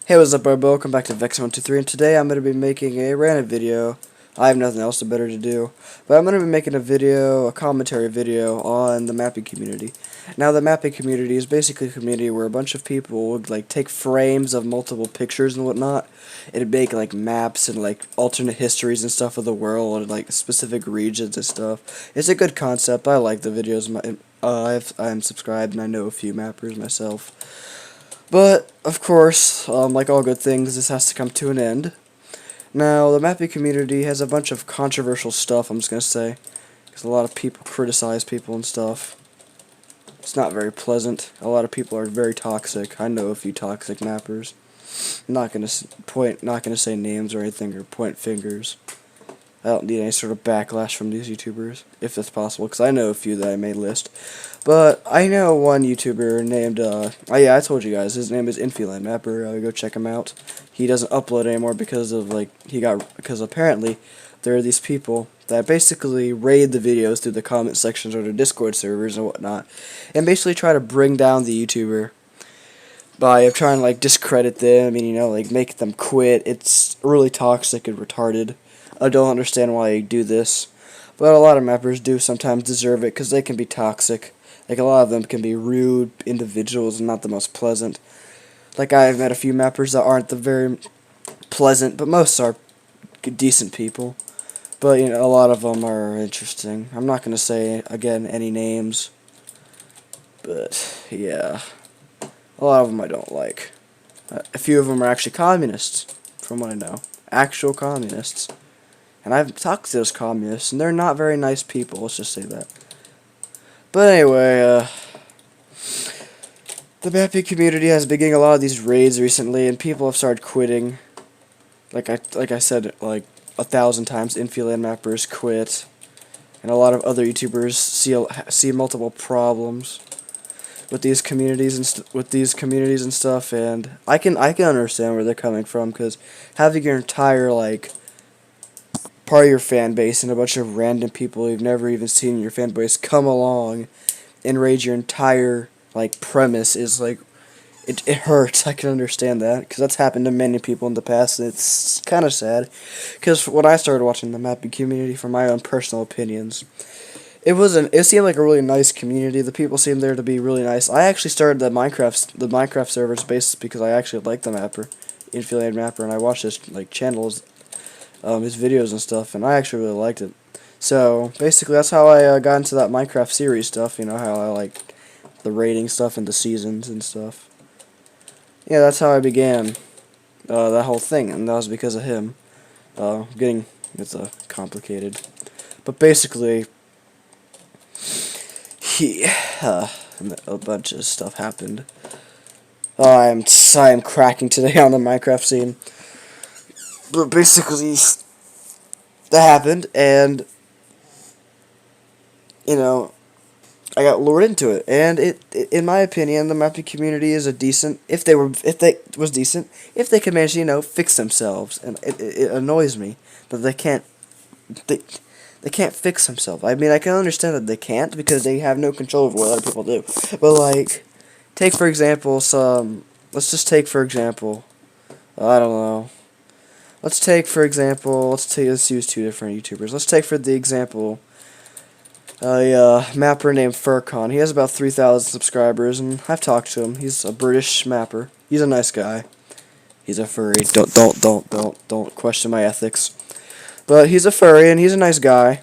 Hey, what's up, Barbo? Welcome back to Vex123, and today I'm going to be making a random video. I have nothing else better to do, but I'm going to be making a commentary video on the mapping community. Now, the mapping community is basically a community where a bunch of people would, take frames of multiple pictures and whatnot, and make, maps and, alternate histories and stuff of the world, and, specific regions and stuff. It's a good concept. I like the videos. I'm subscribed, and I know a few mappers myself. But, of course, like all good things, this has to come to an end. Now, the mapping community has a bunch of controversial stuff, I'm just going to say. Because a lot of people criticize people and stuff. It's not very pleasant. A lot of people are very toxic. I know a few toxic mappers. I'm not going to say names or anything or point fingers. I don't need any sort of backlash from these YouTubers, if that's possible, because I know a few that I may list. But I know one YouTuber named, oh yeah, I told you guys, his name is Infiland Mapper. Go check him out. He doesn't upload anymore because of, because apparently there are these people that basically raid the videos through the comment sections or the Discord servers and whatnot, and basically try to bring down the YouTuber by trying to, discredit them and, make them quit. It's really toxic and retarded. I don't understand why you do this, but a lot of mappers do sometimes deserve it because they can be toxic. A lot of them can be rude individuals and not the most pleasant. I've met a few mappers that aren't the very pleasant, but most are decent people. But, a lot of them are interesting. I'm not going to say, again, any names, but, yeah. A lot of them I don't like. A few of them are actually communists, from what I know. Actual communists. And I've talked to those communists, and they're not very nice people, let's just say that. But anyway, the mapping community has been getting a lot of these raids recently, and people have started quitting. Like I said, 1,000 times, Infiland mappers quit, and a lot of other YouTubers see multiple problems with these communities and stuff, and I can understand where they're coming from, because having your entire part of your fan base and a bunch of random people you've never even seen in your fan base come along and raid your entire premise is it hurts. I can understand that because that's happened to many people in the past, and it's kind of sad because when I started watching the mapping community, for my own personal opinions, it seemed like a really nice community. The people seemed there to be really nice. I actually started the Minecraft servers based because I actually like the mapper, Infiland Mapper, and I watched his channels, his videos and stuff, and I actually really liked it. So basically, that's how I got into that Minecraft series stuff. How I like the rating stuff and the seasons and stuff. Yeah, that's how I began that whole thing, and that was because of him. It's complicated, but basically, a bunch of stuff happened. I am cracking today on the Minecraft scene. But basically, that happened, and I got lured into it. And in my opinion, the mapping community is decent. If they could manage to fix themselves. And it annoys me that they can't fix themselves. I mean, I can understand that they can't because they have no control over what other people do. But take for example let's just take for example, I don't know. Let's use two different YouTubers. Let's take for the example a mapper named Furcon. He has about 3,000 subscribers, and I've talked to him. He's a British mapper. He's a nice guy. He's a furry. Don't question my ethics. But he's a furry, and he's a nice guy.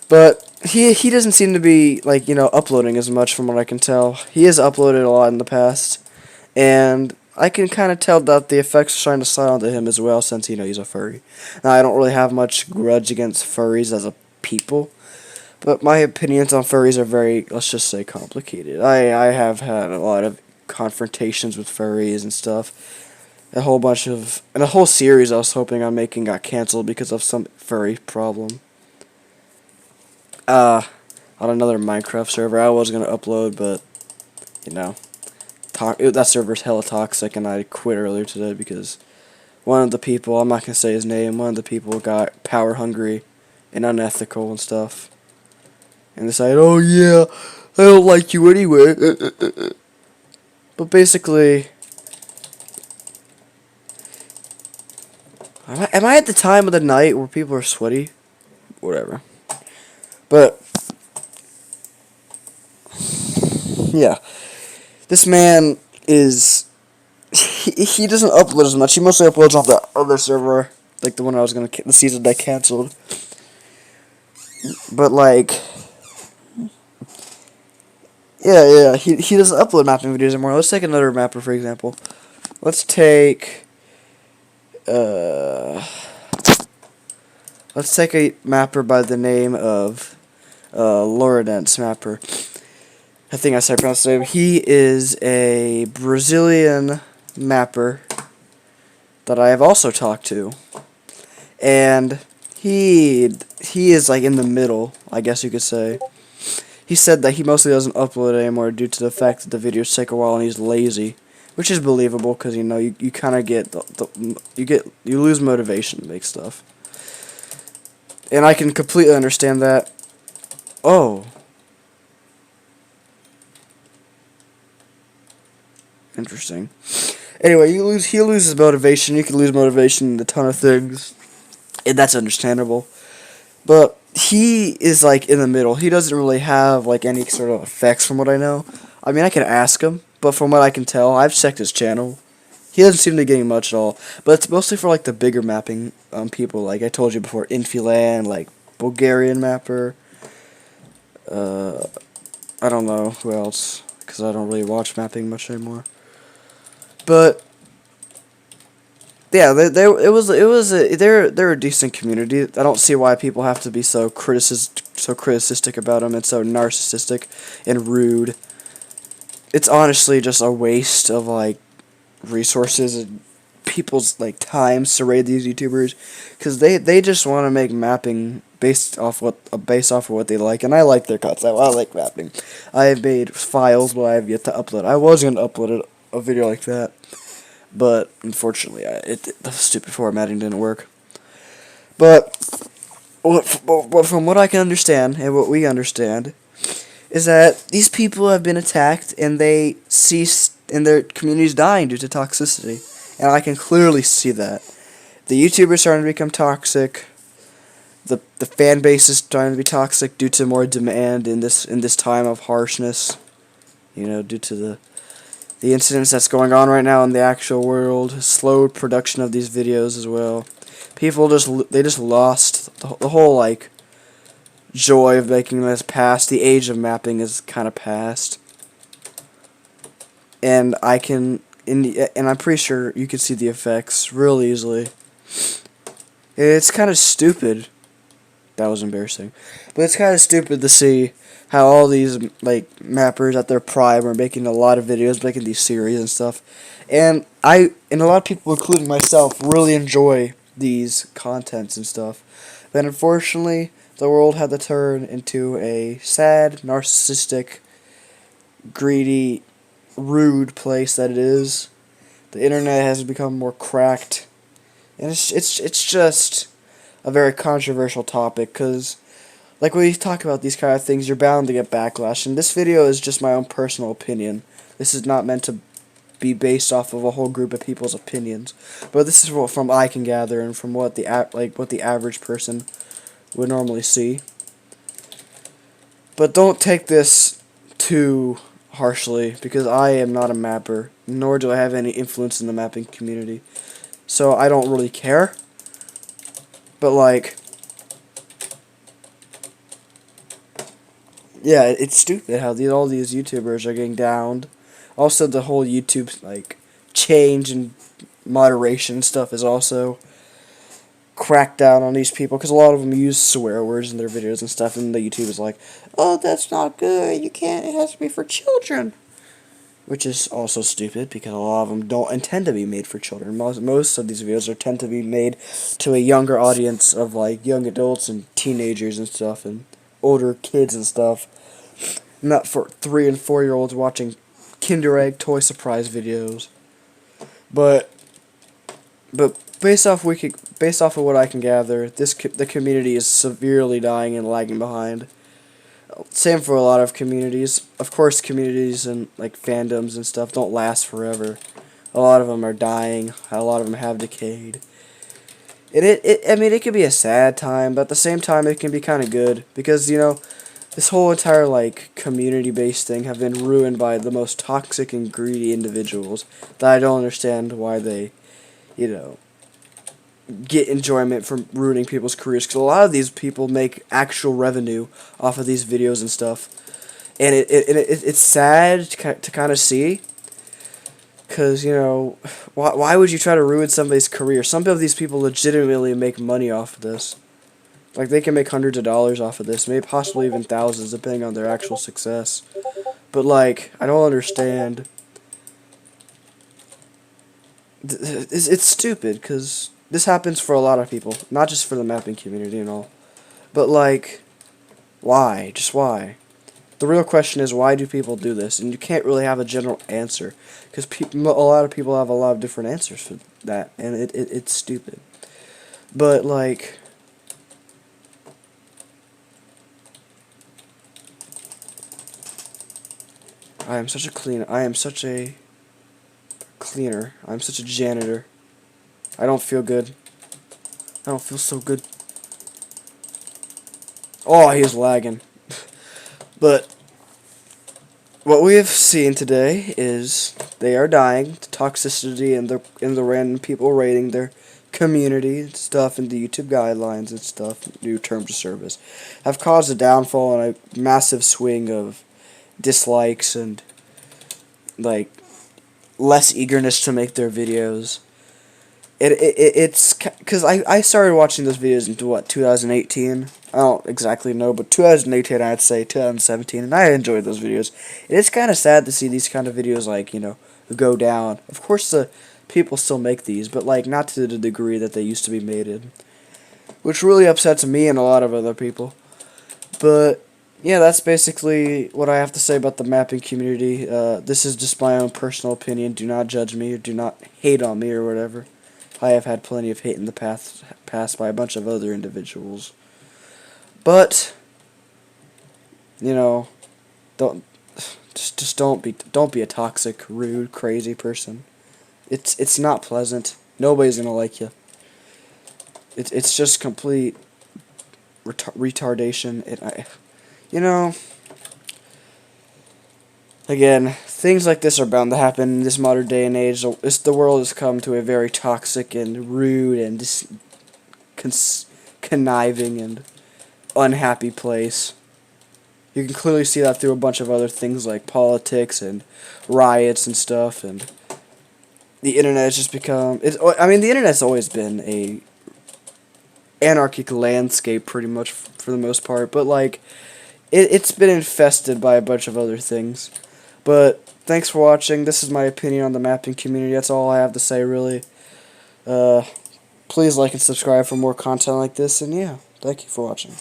But he doesn't seem to be uploading as much from what I can tell. He has uploaded a lot in the past, and I can kind of tell that the effects are trying to slide onto him as well, since he's a furry. Now, I don't really have much grudge against furries as a people, but my opinions on furries are very, let's just say, complicated. I have had a lot of confrontations with furries and stuff. A whole series I was hoping on making got canceled because of some furry problem. On another Minecraft server I was gonna upload, but that server's hella toxic, and I quit earlier today because one of the people, I'm not gonna say his name, one of the people got power hungry and unethical and stuff, and decided, oh yeah, I don't like you anyway. But basically, Am I at the time of the night where people are sweaty? Whatever. But yeah, this man is he doesn't upload as much. He mostly uploads off the other server, like the one I was gonna the season that canceled. But like, yeah, he doesn't upload mapping videos anymore. Let's take another mapper for example. Let's take let's take a mapper by the name of Lorenz mapper. I think I said pronounced his name. He is a Brazilian mapper that I have also talked to, and he is like in the middle, I guess you could say. He said that he mostly doesn't upload anymore due to the fact that the videos take a while and he's lazy, which is believable because you know you kind of get you lose motivation to make stuff, and I can completely understand that. Oh. Interesting. Anyway, he loses motivation. You can lose motivation in a ton of things, and that's understandable. But he is like in the middle. He doesn't really have like any sort of effects from what I know. I mean, I can ask him, but from what I can tell, I've checked his channel. He doesn't seem to be getting much at all. But it's mostly for like the bigger mapping people, like I told you before, Infiland, like Bulgarian mapper. I don't know who else, because I don't really watch mapping much anymore. But yeah, they're a decent community. I don't see why people have to be so criticistic about them and so narcissistic and rude. It's honestly just a waste of like resources and people's like times to raid these YouTubers, because they just want to make mapping based off of what they like, and I like their content. I like mapping. I have made files, but I have yet to upload. I was gonna upload a video like that, but unfortunately, the stupid formatting didn't work. But from what I can understand and what we understand is that these people have been attacked and they ceased and their community's dying due to toxicity, and I can clearly see that. The YouTubers are starting to become toxic. The fan base is starting to be toxic due to more demand in this time of harshness. You know, due to the incidents that's going on right now in the actual world, slow production of these videos as well. People just lost the whole like joy of making this past. The age of mapping is kind of past, and and I'm pretty sure you can see the effects real easily. It's kind of stupid. That was embarrassing, but it's kind of stupid to see how all these like mappers at their prime are making a lot of videos, making these series and stuff, and a lot of people, including myself, really enjoy these contents and stuff. But unfortunately, the world had to turn into a sad, narcissistic, greedy, rude place that it is. The internet has become more cracked, and it's just a very controversial topic, because like when you talk about these kind of things, you're bound to get backlash, and this video is just my own personal opinion. This is not meant to be based off of a whole group of people's opinions, but this is what from I can gather and from what the average person would normally see. But don't take this too harshly, because I am not a mapper, nor do I have any influence in the mapping community, so I don't really care. But like, yeah, it's stupid how all these YouTubers are getting downed. Also, the whole YouTube like change and moderation stuff is also cracked down on these people, because a lot of them use swear words in their videos and stuff, and the YouTube is like, oh, that's not good. You can't. It has to be for children. Which is also stupid, because a lot of them don't intend to be made for children. Most of these videos tend to be made to a younger audience of like young adults and teenagers and stuff, and older kids and stuff. Not for 3 and 4-year-olds watching Kinder Egg toy surprise videos. But based off of what I can gather, the community is severely dying and lagging behind. Same for a lot of communities. Of course, communities and like fandoms and stuff don't last forever. A lot of them are dying. A lot of them have decayed. I mean, it could be a sad time, but at the same time, it can be kind of good because, you know, this whole entire, like, community-based thing have been ruined by the most toxic and greedy individuals that I don't understand why they, you know, get enjoyment from ruining people's careers, because a lot of these people make actual revenue off of these videos and stuff, and it's sad to kind of see, because, you know, why would you try to ruin somebody's career? Some of these people legitimately make money off of this. Like, they can make hundreds of dollars off of this, maybe possibly even thousands, depending on their actual success. But, like, I don't understand. It's stupid, because this happens for a lot of people, not just for the mapping community and all. But, like, why? Just why? The real question is, why do people do this? And you can't really have a general answer, because a lot of people have a lot of different answers for that, and it's stupid. But, like, I am such a cleaner. I am such a cleaner. I'm such a janitor. I don't feel good. I don't feel so good. Oh, he is lagging. But what we have seen today is they are dying. The toxicity and the random people rating their community and stuff and the YouTube guidelines and stuff, new terms of service, have caused a downfall and a massive swing of dislikes and, like, less eagerness to make their videos. It's because I started watching those videos in what, 2018? I don't exactly know, but 2018, I'd say 2017, and I enjoyed those videos. It is kind of sad to see these kind of videos, like, you know, go down. Of course, the people still make these, but, like, not to the degree that they used to be made in, which really upsets me and a lot of other people. But yeah, that's basically what I have to say about the mapping community. This is just my own personal opinion. Do not judge me, or do not hate on me, or whatever. I have had plenty of hate in the past by a bunch of other individuals. But, you know, don't just don't be a toxic, rude, crazy person. It's not pleasant. Nobody's gonna like you. It's just complete retardation. You know, again, things like this are bound to happen in this modern day and age. The world has come to a very toxic and rude and conniving and unhappy place. You can clearly see that through a bunch of other things like politics and riots and stuff, and the internet has just become... I mean, the internet's always been a anarchic landscape pretty much for the most part, but, like, it's been infested by a bunch of other things. But thanks for watching. This is my opinion on the mapping community. That's all I have to say, really. Please like and subscribe for more content like this, and yeah, thank you for watching.